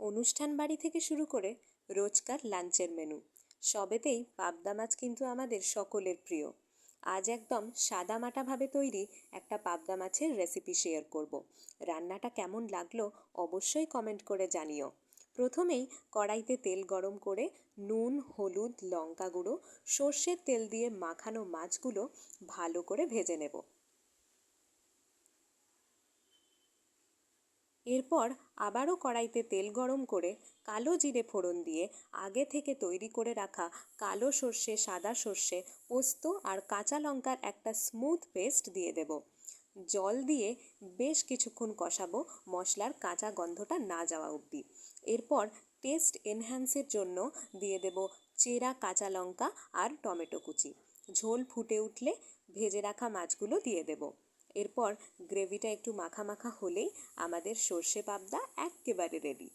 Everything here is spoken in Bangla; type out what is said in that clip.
অনুষ্ঠান বাড়ি থেকে শুরু করে রোজকার লাঞ্চের মেনু সবেতেই পাবদা মাছ কিন্তু আমাদের সকলের প্রিয়। আজ একদম সাদামাটাভাবে তৈরি একটা পাবদা মাছের রেসিপি শেয়ার করব। রান্নাটা কেমন লাগলো অবশ্যই কমেন্ট করে জানিও। প্রথমেই কড়াইতে তেল গরম করে নুন, হলুদ, লঙ্কা গুঁড়ো, সর্ষের তেল দিয়ে মাখানো মাছগুলো ভালো করে ভেজে নেব। এরপর আবারও কড়াইতে তেল গরম করে কালো জিরে ফোড়ন দিয়ে আগে থেকে তৈরি করে রাখা কালো সর্ষে, সাদা সর্ষে, পোস্ত আর কাঁচা লঙ্কার একটা স্মুথ পেস্ট দিয়ে দেব। জল দিয়ে বেশ কিছুক্ষণ কষাবো, মশলার কাঁচা গন্ধটা না যাওয়া অবধি। এরপর টেস্ট এনহ্যান্সের জন্য দিয়ে দেব চেরা কাঁচা লঙ্কা আর টমেটো কুচি। ঝোল ফুটে উঠলে ভেজে রাখা মাছগুলো দিয়ে দেব। এরপর গ্রেভিটা একটু মাখা মাখা হলেই আমাদের সর্ষে পাবদা এক্কেবারে রেডি।